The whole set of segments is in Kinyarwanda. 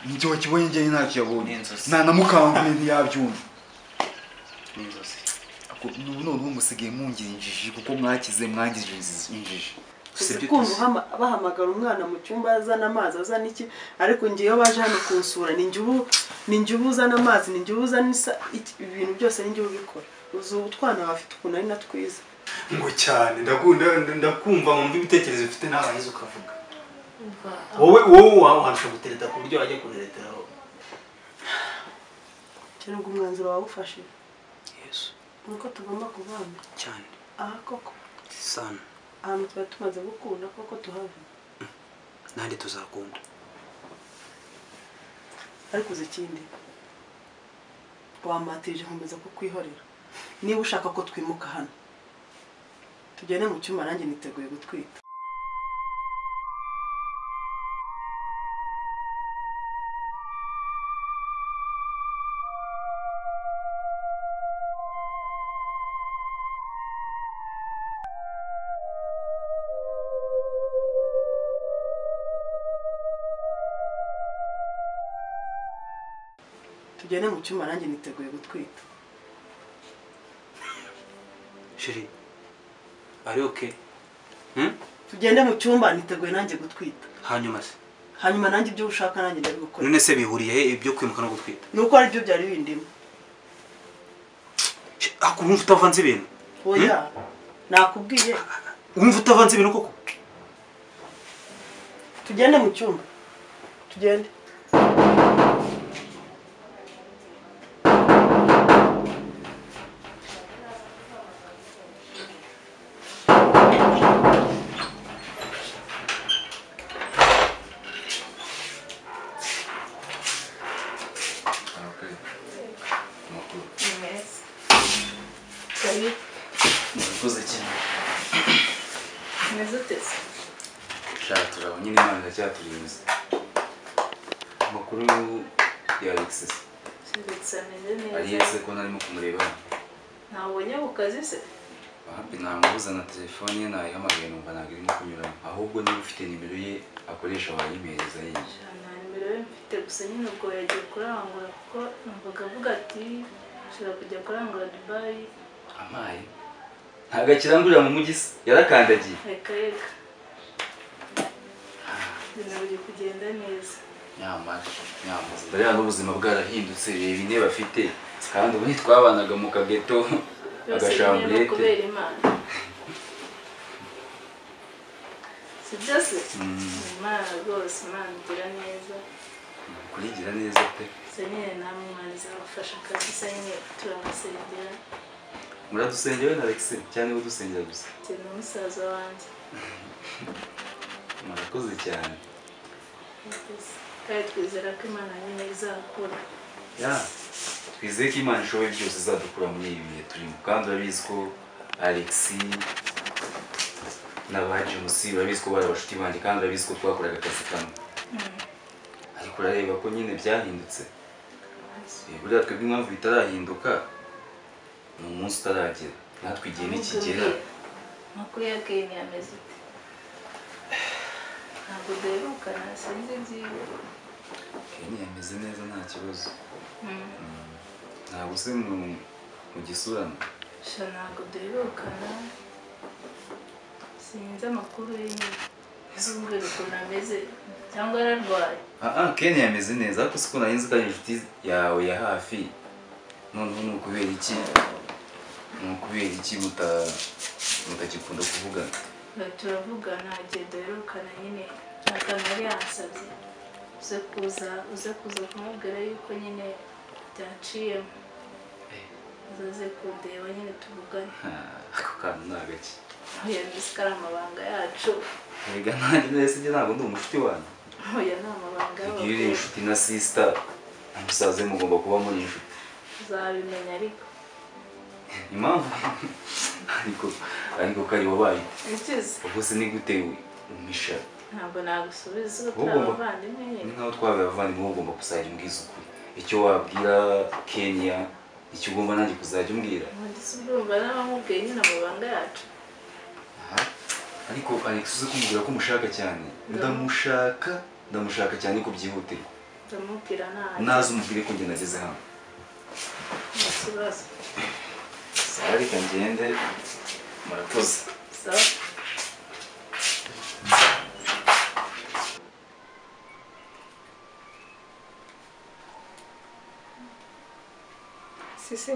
Njye wakibonye njye ntacyo yabonye. Na namukangure ntiyabyumva. N'inzozi. None umusigaye mungira injiji kuko mwakize mwangije injiji. Kumva bahamagara umwana mu cyumba azana amazi azana iki ariko ngiye baje hano kunsura ni njye uzana amazi ni njye uzana ibintu byose ni njye ubikora. Uzu utwana bafite ukuntu ari natwiza. Ngo cyane ndakumva mu bitekerezo ufite n'abanyize ukavuga. Wowe wahansha gutereta ku buryo wajya kunereteraho. Cyane ngo umwanzuro wabufashe. Yesu. Nuko tugomba kubana. Cyane. Koko. Sana. Ahantu tuba tumaze gukunda koko tuhave. Nandi tuzakunda. Ariko uzi ikindi. Wamatije nkomeza kukwihorera. Niba ushaka ko twimuka hano. Tugende mu cyumba nanjye niteguye gutwita. Tugende mu cyumba nanjye niteguye gutwita. Sheri. Ari okay? Tugende mu cyumba niteguye nanjye gutwita. Hanyuma se. Hanyuma nanjye ibyo ushaka nanjye ndabikora. None se bihuriye he ibyo kwimuka no gutwita? Nuko ari byo byari bindimo. Akumva utavanze ibintu. Oya. Nakubwiye. Umva utavanze ibintu koko. Tugende mu cyumba. Tugende. Murakoze cyane. Neza utese. Shatura nyine Imana icyaturinze. Amakuru ya Alexis. Alexis ko narimo kumureba. Ntabonye ku kazi se. Happy namubuza na telefone ye nayihamagaye numva ntabwo irimo kunyura. Ahubwo niba ufite nimero ye akoresha wayimereza yinjye. Nta nimero ye mfite gusa nyine ubwo yagiye kurangura kuko numvaga avuga ati ushobora kujya kurangura Dubai. Amaye. Ntago akirangurira mu mujyi yarakandagiye. Reka. Ibintu biri kugenda neza. Nyamaze. Ndabona n'ubuzima bwarahindutse reba intebe bafite kandi ubu ntitwabanaga mu kageto agashamburete. Kubera Imana. Si byose? Imana rwose Imana igira neza. Kurigira neza pe. Se nyine namwe Imana izabafasha akazi se nyine turamusengera. Muradusengera na Alexis cyane udusengera gusa. Cyane umusaza wanjye. Murakoze cyane. Kandi twizera ko Imana nyine izakora. Twizeye ko Imana ishoboye byose izadukura muri ibi bihe turimo kandi urabizi ko Alexis n'abajames urabizi ko bari abashuti bandi kandi urabizi ko twakoraga akazi kamwe. Ariko urareba ko nyine byahindutse. Buriya twebwe impamvu bitarahinduka ni umunsi utaragera natwe igihe nikigera. Makuru ya Kenya ameze ute? Ntabwo duherukana sinzi nziwe. Kenya ameze neza nta kibazo. Ntabwo se mu gisurano. Ntabwo duherukana sinzi amakuru ye nyine. Ntuzumvire ukuntu ameze cyangwa ararwaye. Kenya ameze neza ariko siko narinzi ko ari inshuti yawe ya hafi. Noneho ni ukubera iki? Mutagikunda kuvugana? Turavugana igihe duherukana nyine akantu yari yansabye uze kuza kumubwira yuko nyine byaciyemo uzaze kundeba nyine tuvugane. Ako kantu ni agaki? Oya mbese ko ari amabanga yacu. Erega nanjye nese njye ntabwo ndi umushuti wanyu. Oya ni amabanga y'abagore. Iyo uri inshuti na sister na musaza mugomba kuba muri inshuti. Uzabimenya ariko. Impamvu ariko kari wabaye. Ikize. Ubwo se ni gute umisha? Ntabwo nagusubiza ko turabavandimwe nyine. Ni nkaho twabaye abavandimwe ugomba kuzajya umbwiza ukuri. Icyo wabwira Kenya icyo ugomba nanjye kuzajya umbwira. Ndetse urumva n'abamubwiye nyine amabanga yacu. Ariko Alex uzi kumubwira ko umushaka cyane. Ndamushaka cyane ko byihutirwa. ndamubwira naza umubwire ko njye nageze hano nta kibazo sawa reka ngende murakoze sawa Sisi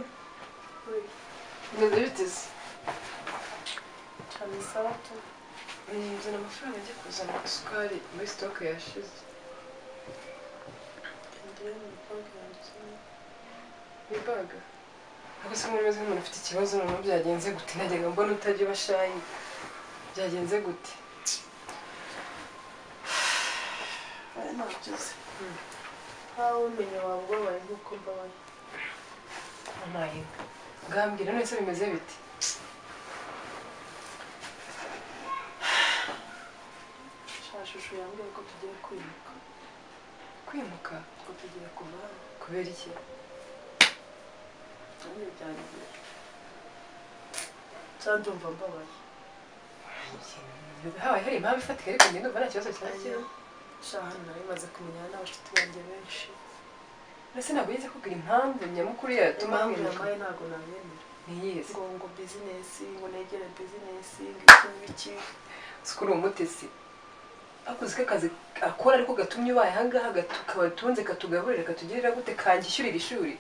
bimeze bite se cyane sawa tu nzana amafaranga ajya kuzana agasukari muri sitoke yashize ni baga ariko se muri meze nk'umuntu ufite ikibazo noneho byagenze gute najyaga mbona utajya ubashayi byagenze gute ntabyize nkaho umenye waba ubabaye nk'uko mbabaye amaye ngambwira none se bimeze bite shashusho yambwiye ko tugiye kwimuka ko tugiye kuva hano kubera iki nanjye byangiye cyangwa ndumva mbabaye habaye hari impamvu ifatika ariko njye ndumva nta kibazo cyari kirimo hano nari maze kumenyana n'abashuti banjye benshi ese ntabwo yigeze kubwira impamvu nyamukuru yatuma impamvu yambaye ntabwo nayemera ntiyizi ngo bizinesi ngo negere bizinesi ngo iki siko uri umutesi akuzi ko akazi akora ariko gatumye ubaye ahangaha kabatunze katugaburira katugirira gute kangishyurira ishuri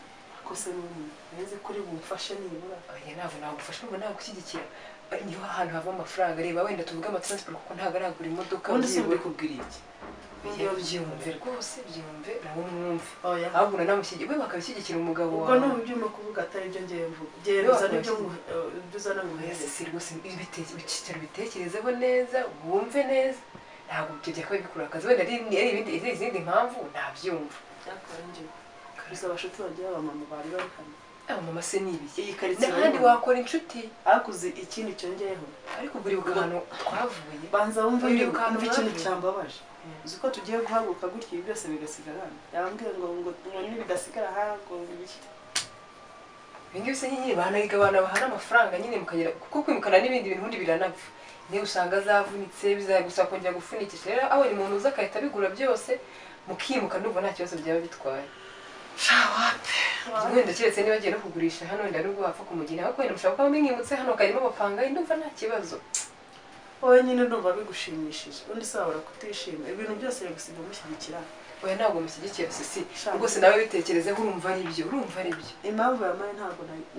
ko se n'umuntu nzi kuri bumfashe nibura oya ntabwo nagufasha nubwo nagushyigikira niho ahantu hava amafaranga reba wenda tuvuge amatransport kuko ntabwo aragura imodoka ubundi se mbikubwira iki byumve rwose byumve nawe mwumve ahubwo namushyigikira we bakabishyigikira umugabo wawe ubwo n'ubu byuma kuvuga atari ibyo ngiye mvuga gereza n'ibyo uzana nguheze si rwose ibicicaro bitekerezeho neza wumve neza ntabwo ibyo byakaba bikura akazi wenda ari izindi mpamvu ntabyumva gusa abashuti bagiye abamama bari bari hano abamama se ni ibiki iyi karitsiye n'ahandi wakora inshuti akuze ikindi cyongeyeho ariko buribuka ahantu twavuye banza wumve ikintu cyambabaje uzi ko tugiye guhaguruka gutya ibi byose bigasigara hano yambwiye ngo nibidasigara aha ngo ibiki ibingibi se nyine banayiga abana bahana amafaranga nyine mukagera kuko kwimukana n'ibindi bintu ubundi biranapfa niyo usanga zavunitse bizagusaba kongera gufunikisha rero aho ni umuntu uza agahita abigura byose mukimuka ndumva nta kibazo byaba bitwaye wenda keretse niba agiye no kugurisha hano wenda nubwo wapfa kumugira ariko wenda mushobora kuba mwimutse hano akarimo bapanga ndumva nta kibazo wowe nyine ndumva bigushimishije undi se wabura kutishima ibintu byose bigusiga mushyigikira oya ntabwo mushyigikiye sisi rwose nawe bitekerezeho urumva ari byo impamvu yamaye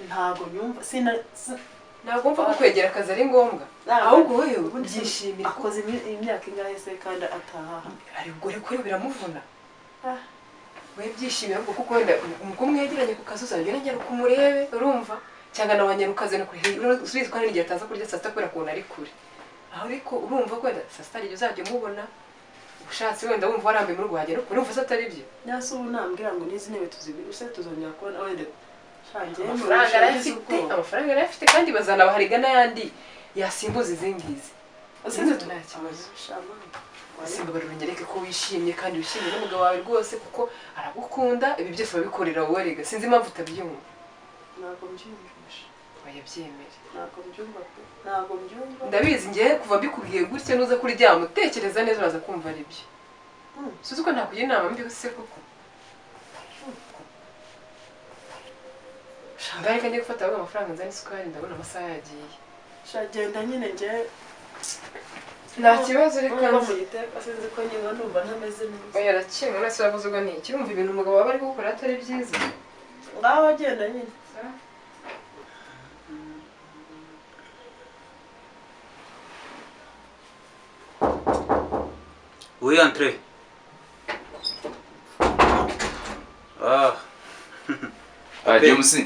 ntabwo nyumva ntabwo mva ko kwegera akazi ari ngombwa ahubwo wowe byishimira akoze imyaka ingahe se kandi ataha ari gore ko biramuvuna we byishimira kuko wenda uko mwegeranye ku kazi uzajya unagera kumurebe urumva cyangwa nawe wanyarukaze no kuri usubize ko hari igihe ataza kurya saa sita kubera kubona ari kure aho ariko urumva ko wenda saa sita igihe uzajya umubona ushatse wenda wumva warambiye muri rwagera urumva se atari byo nyase ubu nambwira ngo n'izi ntebe tuzigure se tuzongera kubona wenda amafaranga arayafite kandi bazanabahariga n'ayandi yasimbuza izi ngizi nta kibazo simba barungereke ko wishimye kandi wishimiye n'umugabo wawe rwose kuko aragukunda ibi byose babikorera wowe rega sinzi impamvu utabyumva ntabwo mbyumvisha wayabyemere ntabwo mbyumva ndabizi ngiye kuva mbikubwiye gutya nuza kuryama utekereza neza uraza kumva ari byo suzi ko nakugira inama mbi se koko shangari kandi gufata amafaranga nzana isukari ndabona amasaha yagiye shagenda nyine nge nta kibazo reka mu giteka sinzi ko nyine numva ntameze neza oya rakimwe nase wavuzwa ni iki urumva ibintu umugabo waba ari gukora atari byiza ngaho agenda nyine Oui, entrez. James.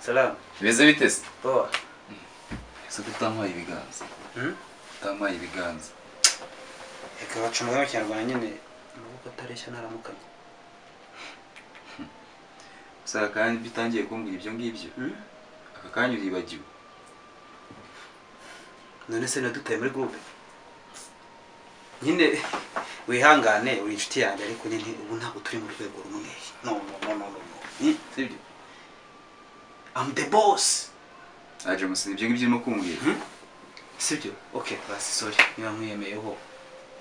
Salam. Beze bitese? Boa. Ese kutampaye ibiganza. Kutampaye ibiganza. Eka bacumwa cyarwana nyine nuko atareshya naramukanye. Saka kandi bitangiye kumbwira ibyo ngibyo. Aka kanya uribagiwe. None se nadutaye muri groupe. Nyine wihangane uri inshuti yanjye ariko nyine ubu ntabwo turi mu rwego rumwe. No. Sibyo? I'm the boss. James ibyo ngibyo no kumbwira. Sibyo? Okay, basi sorry. Niba mwiyemeyeho.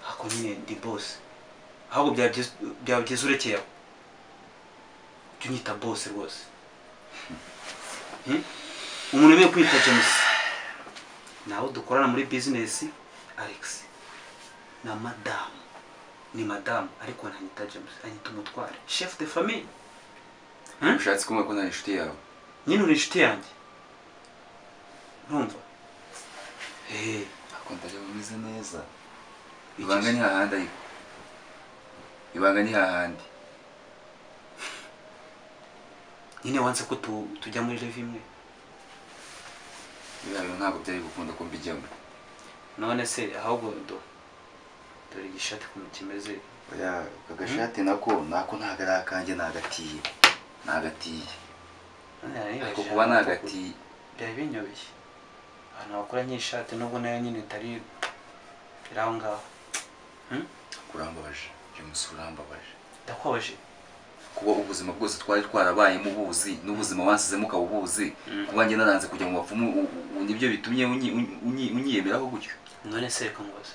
Ako nyine ndi boss. ahubwo byaba byiza urekeye aho jya unyita bose rwose umuntu wemeye kwita James nawe dukorana muri business Alex na madamu ni madamu ariko ntanyita James anyita umutware chef de famille ushatse kumwe ko nari inshuti yawe nyine uri inshuti yanjye urumva akunda rero umeze neza ibanga ni hahandi ariko ibanga ni hahandi nyine wanze ko tujya muri live imwe bibaye ntabwo byari gukunda ko mbijyamo none se ahubwo dore igishati ukuntu kimeze oya kagashati nako ntabwo ari akanjye nagatiye ariko kuba nagatiye byari binyobeye abantu bakora nyishati nubwo nayo nyine itari iraho ngaho kurambabaje James urambabaje ndakwabaje kuba ubuzima bwose twari twarabayemo ubuzi n'ubuzima wansizemo ukabubuzi kuba njye naranze kujya mu bapfumu nibyo bitumye unyiyemeraho gutyo none se reka ngoze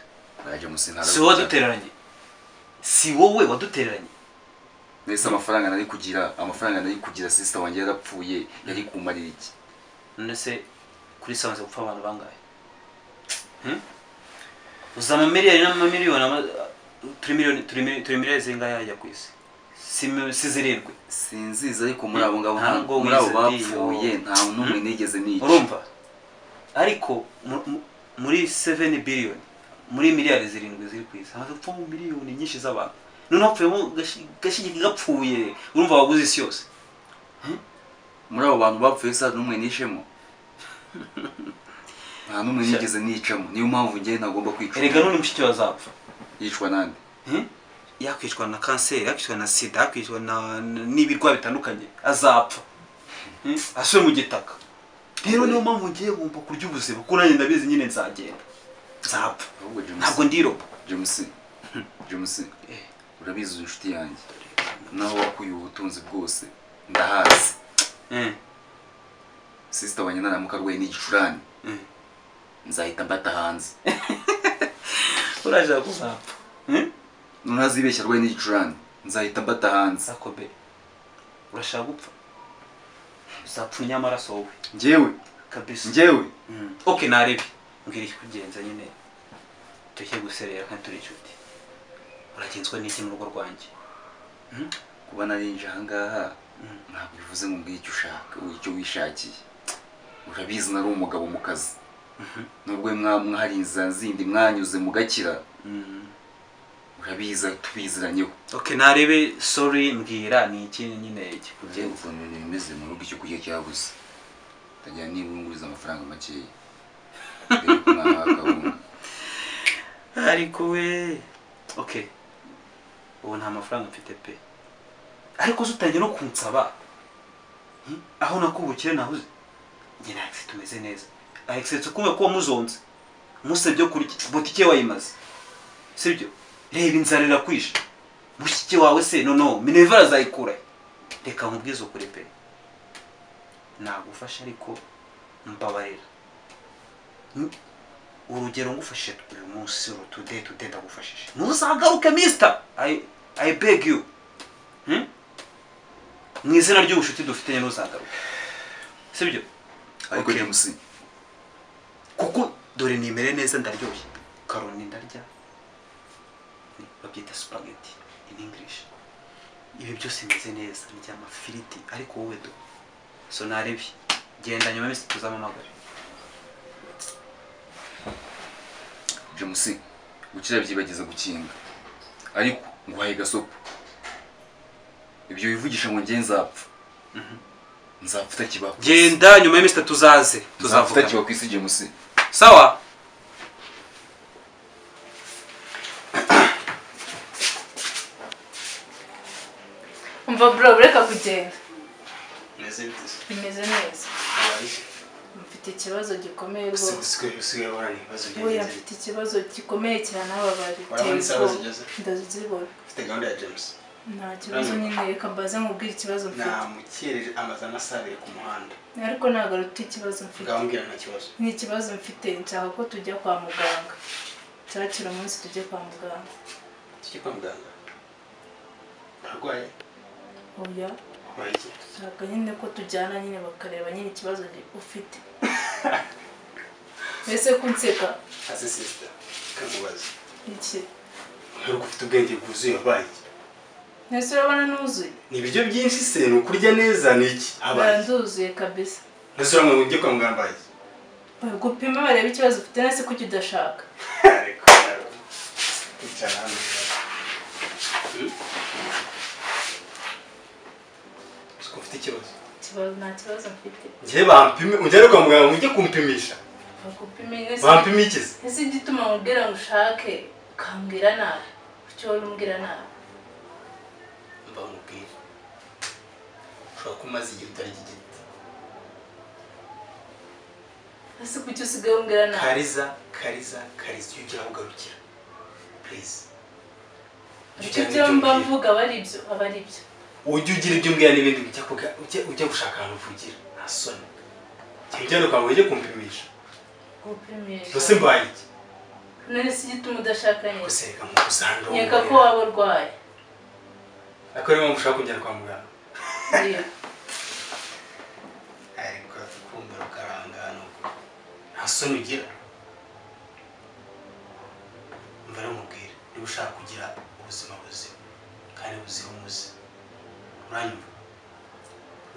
James si wowe wadutereranye si wowe wadutereranye mbese amafaranga nari kugira sister wanjye yarapfuye yari kumarira iki none se kuri sabanze gupfa abantu bangahe uzama miliyoni n'amamiliyoni turi miliyoni zingahe yajya ku isi si zirindwi sinziza ariko muri abo ngabo muri abo bapfuye nta n'umwe nigeze nica urumva ariko muri 7 billion muri miliyari zirindwi ziri ku isi hamaze gupfa mu miliyoni nyinshi z'abantu none hapfuyemo gashigi gapfuye urumva waguze isi yose muri abo bantu bapfuye sa n'umwe nishemo nta n'umwe nigeze nicamo niyo mpamvu njye ntagomba kwica erega none mushiki wazapfa yicwa nande yakwicwa na kanseri yakwicwa na sida yakwicwa n'ibirwa bitandukanye azapfa asubire mu gitaka rero niyo mpamvu ngiye ngomba kurya ubuzima kuko nanjye ndabizi nyine nzagenda nzapfa ntabwo ndiroba James urabizi inshuti yanjye naho wakuye ubutunzi bwose ndahazi sister wanjye naramuka arwaye n'igicurane nzahita mbata hanze urashaka kuzapfa none azibeshya arwaye n'igicurane nzahita mbata hanze akobe urashaka gupfa uzapfa unyamaraso wowe njyewe kabisa njyewe okay narebe mbwira kugenza nyine tujye guserera kandi turi inshuti uragenzwa n'iki mu rugo rwanjye kuba narinje ahangaha ntabwo bivuze ngo mbwire icyo ushaka icyo wishakiye urabizi nari umugabo mu kazi nubwo mwari inzira zindi mwanyuze mugakira urabiza tubiziranyeho okay narebe sorry mbwira ni iki nyine kikugenza ukuntu ibintu bimeze mu rugo icyo kurya cyabuze ndagira niba unguriza amafaranga makeya ariko we okay ubu nta mafaranga mfite pe ariko utangiye no kunsaba aho nakubukire nahuze njye na Alex tumeze neza Alex kumwe ko muzonze musebye kuri botike wayimaze sibyo reba inzarira kwisha mushike wawe se no Minerva azayikura reka nkubwize ukuri pe nagufasha ariko mbabarira urugero ngufashe uyu munsi today ndagufashije ntuzagaruke mister I beg you mu izina ry'ubushuti dufite ntuzagaruke sibyo ariko James kuko dore nimere neza ndaryoshye karoni ndarya babyita spaghetti in English ibi byose bimeze neza ndya amafiriti ariko wowe do so narebi genda nyuma misi tuzamamagara James gukira byibageza gukinga ariko nguhaye gasopo ibyo bivugisha ngo ngiye nzapfa nzapfa kibaho genda nyuma y'imisi tuzaze tuzavuga kibaho kwisi James sawa umva bro reka kugenda Bimeze neza mfite ikibazo gikomeye rwose oya mfite ikibazo gikomeye cyane ababari ndazibona ufite gahunda ya James nta kibazo nyine reka mbaze nkubwira ikibazo mfite namukereje amazana asabire ku muhanda ariko ntabwo ari ikibazo mfite ngambwira nta kibazo ni ikibazo mfite nshaka ko tujya kwa muganga cyakira umunsi tujye kwa muganga arwaye oya waiki shaka nyine ko tujyana nyine bakareba nyine ikibazo ufite mbese kunseka ase sister kamubaza iki ntabwo ufite ubwenge bwuzuye wabaye nese urabona nuzuye ni ibiryo byinshi se ni ukurya neza ni iki habaye nduzuye kabisa nese uramwe ujye kwa muganga mbaye gupima bareba ikibazo ufite nese kuki udashaka ariko icara hano ufite ikibazo nta kibazo mfite ngiye bampime ujyane kwa muganga ujye kumpimisha bampime ikize ese igituma mubwira ngo ushake ukambwira nabi icyo wari umbwira nabi mba mubwira ushobora kumaze igihe utari gigiti ese kuki usigaye umbwira nabi kariza iyo ugira ugarukira please icyo mba mvuga aba ari ibyo ujye ugira ibyo umbwira n'ibindi ujya gushaka ahantu uvugira nta soni ujyane kwa muganga ujye kumpimisha ese mbaye iki none si igituma udashaka nyine gusa reka nkusanga nkeka ko waba urwaye ariko niba mushaka kujyana kwa muganga ariko kumbura ukarangana uko nta soni ugira mva namubwira niba ushaka kugira ubuzima buzima kandi buzira umuze uranyumva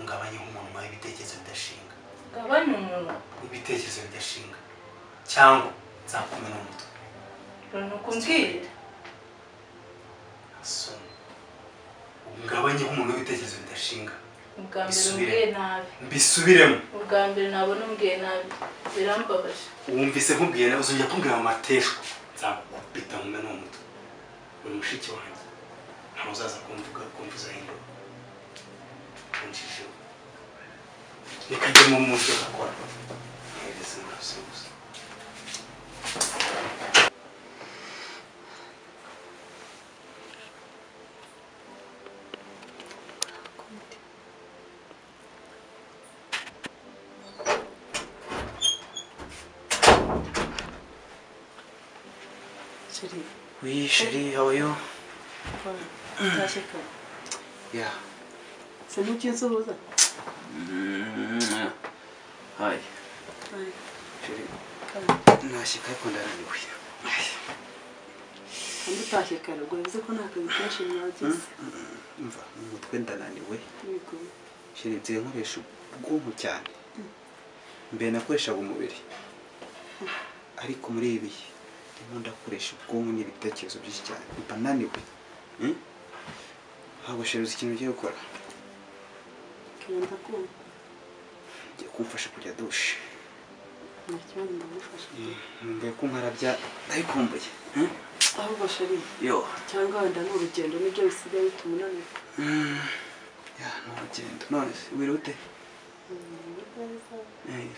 ngabanye nk'umuntu wawe ibitekerezo bidashinga ngabanye umuntu ibitekerezo bidashinga cyangwa nzakumena umutwe nukumbwira soni ngabanye nk'umuntu w'ibitekerezo bidashinga ubwa mbere umbwiye nabi mbisubiremo ubwa mbere nabona umbwiye nabi birambabaje wumvise nkubwiye nawe uzongera kumbwira mu mateshwa nzakubita nkumena umutwe uri mushiki wanjye ntawe uzaza kumvuza hindura unshisheho reka njye mu mutwe gakora nhereza nabyo gusa Oui, chérie, how are you? Yeah. C'est nous qui sommes là. Hi. Chérie. Nashika ariko ndaraniwe. Kandi utashye kare ubwo bivuze ko nta kazi kenshi mwagize. Umva umutwe ndananiwe. Yego. Chérie nziye nkoresha ubwonko cyane. Mbere nakoreshaga umubiri. Ariko muri ibi ndimo ndakoresha ubwonko n'ibitekerezo byinshi cyane. Mba naniwe. Ntabwo chérie uzi ikintu ugiye gukora. Kenda kumva. Ngiye kumfasha kujya dushe. Nta kibazo ndagufasha. Mbe ko nkarabya ndayikumbuye. Ahubwo sheri. Yo. Cyangwa wenda n'urugendo nibyo bisigaye bituma unaniwe. Ya n'urugendo. None wirute?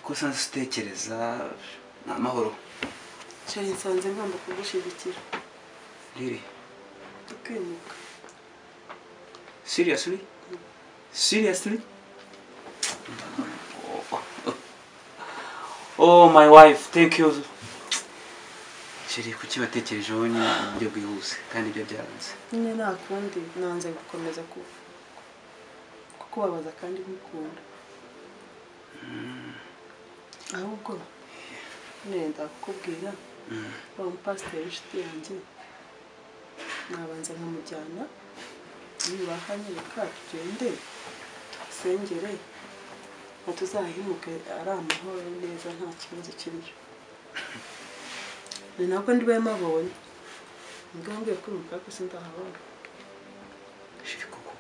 Ko sanze utekereza ni amahoro. Sheri nsanze ngomba kugushyigikira. Riri. Tukimuka. Seriously? Seriously? Oh my wife, thank you. Sheri kuki batekerejeho nyine mu buryo bwihuse kandi ibyo byaranze. Nyine nta kundi nanze gukomeza kukubabaza kandi nkukunda. Ahubwo nenda kukubwira wa mupasiteri w'inshuti yanjye nabanza nkamujyana nibaha nyereka tugende tusengere tuzahimuke ari amahoro neza nta kibazo kiriyo. Ni nabwo ndi bamabonye ngambye kuruka ko sindahabona. Sheri koko.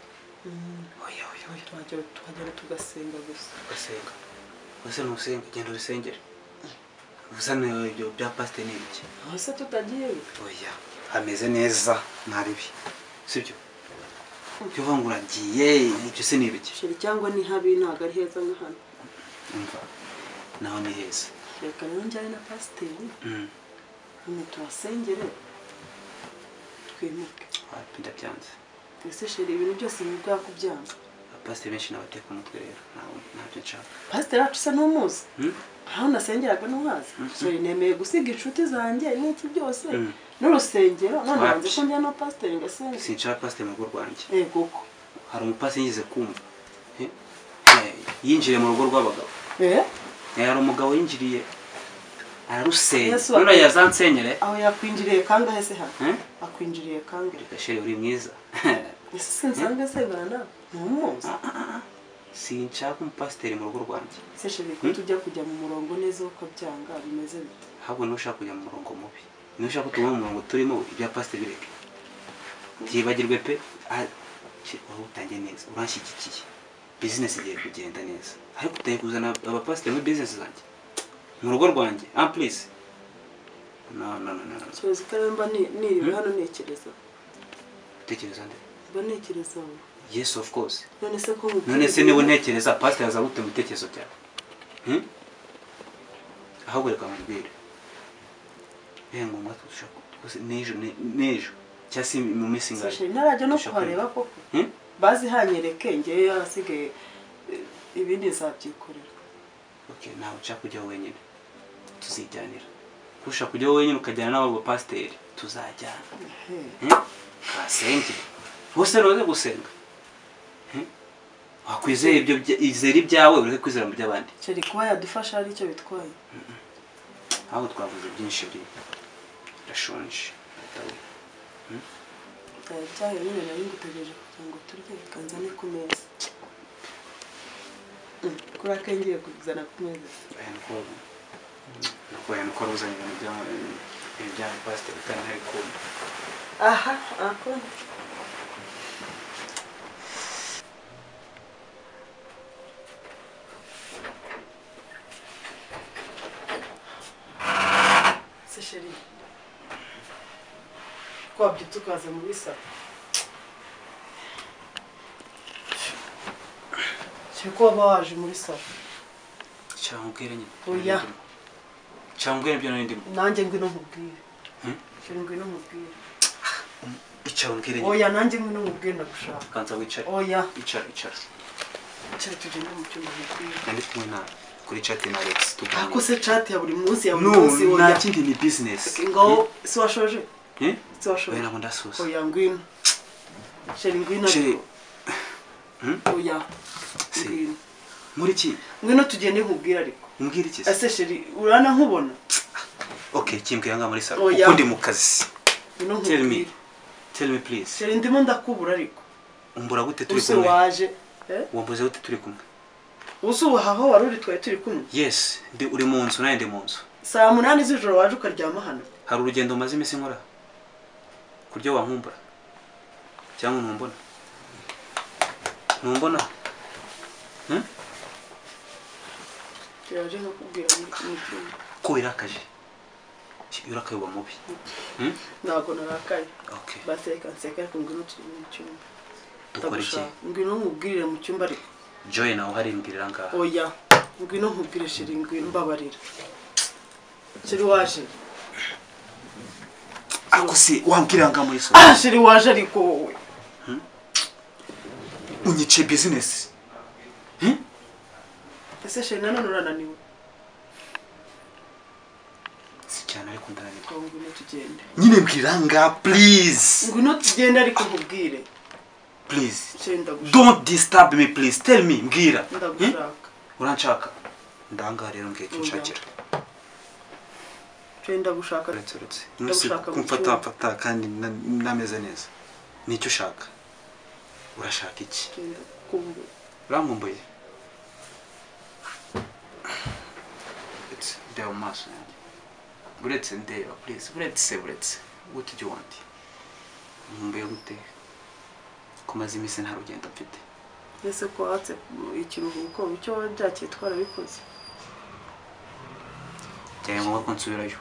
Oya Twagera tugasenga gusa. Tugasenga. Gusa nusenga genda urusengere. Gusa ibyo bya pasiteri ni iki? Hose tutagiye. Oya hameze neza ntaribi. Sibyo? Cyo vangura giye ibyo se ni ibiki? Sheri cyangwa ni habi ntago ari heza nka hano. Umva. Naho ni heza. Reka rero njyane na pasiteri. Ni turasengere. Twimuke. Ndabyanze. Ese sheri ibintu byose bibwa kubyanga. Pasiteri benshi nabateka umutwe rero ntabyo nshaka. Pasiteri wacu se n'umuzi. Aho nasengeraga n'uhazi. Sheri nemeye gusiga inshuti zanjye n'iki byose. n'urusengero none wanze ko njya no pasiteri ngasenga sinshaka pasiteri mu rugo rwanjye yego ko hari umupasiteri yigeze kumva yinjiriye mu rugo rw'abagabo hari umugabo yinjiriye ararusenya none yazansenyere aho yakwinjiriye kangahe se hano akwinjiriye kangahe gashere uri mwiza ese sinsange sebana nawe ntumuzi sinshaka umupasiteri mu rugo rwanjye se sheri ko tujya kujya mu murongo neza ukabyanga bimeze bite ahubwo nushaka kujya mu murongo mubi nushaka kutuma mu murongo turimo ibya pasiteri bireke byibagirwe pe wowe utangiye neza uranshyigikiye business igiye kugenda neza ariko utaye kuzana abapasiteri muri business zanjye mu rugo rwanjye please no kibazo karamba ni hano nekereza utekereza nde mba nekereza yes of course none se niba ntekereza pasiteri aza gute mu bitekerezo byawe ahubwo reka mubwire ngombwa dushaka rwose n'ejo cyangwa se mu minsi ingahe ntarajya no kuhareba koko bazi hanyereke ngewe yarasigaye ibindi nzabyikorera ntawe ushaka kujyaho wenyine tuzijyanira ushaka kujyaho wenyine ukajyana n'abo bapasiteri tuzajyana kasenge bose roze gusenga wakwizeye ibyo izera ibyawe ureke kwizera mu by'abandi cyari kuba yadufasha ari icyo bitwaye ahubwo twavuze byinshi birashonje byayo nyine nari ngutegereje kugira ngo turye kanzane ku meza kuri akengiye kuzana ku meza nuko ruzanye ibintu bya pasiteri kandi ntari kumva aha akora se sheri twabyutse tukaza muri salo ko waba waje muri salo cyangwa nyine oya cyangwa ibyo ndimo nanjye ngwino nkubwire ngwino nkubwire icara umbwire nyine oya nanjye ngwino nkubwire ndagushaka kanza wicare oya icara tugende mu cyumba nkubwire kandi kumwe na kuri chat na Alex tuganira ako se chat ya buri munsi oya nta kindi ni business ngo si washoje si washoje oya ndasoza oya ngwino sheri ngwino oya muri ki ngwino tugende nkubwire ariko umbwire iki ese sheri urana nkubona okay kimbwira nga muri salo uko ndi mu kazi tell me please sheri ndimo ndakubura ariko umbura gute turi kumwe use waje wambuze gute turi kumwe usuha aho wari uri twari turi kumwe yes uri mu nzu naye ndi mu nzu saa 8 z'ijoro waje ukaryama hano hari urugendo maze imisi nkora kuryo wankumbura cyangwa ntumbona yaje nkakubwira n'icyo ko irakaje urakaye wa mubi ntabwo narakaye okay baseka nseka ariko ngwino turi mu cyumba dukora iki ngwino nkubwirire mu cyumba ariko Joy nawe hari imbwirira ngaha oya ngwino nkubwire sheri ngwino mbabarira sheri waje ako si wambwira nga muri so sheri waje ariko wowe unyice business ese sheri nanone urananiwe si cyane ariko ndananirwa ngwino tugende nyine mbwira nga please ngwino tugende ariko nkubwire please sheri don't disturb me please tell me mbwira ndagushaka uranshaka ndanga rero ngiye kinshakira sheri ndagushaka nuse kumfata kandi nameze neza nicyo ushaka urashaka iki urankumbuye ndeba mu maso yanjye uretse ndeba please uretse what do you want nkumbuye gute kumaze iminsi nta rugendo mfite ese ko watse ikiruhuko icyo byakiye twarabikoze cyane ngombwa ko nsubirayo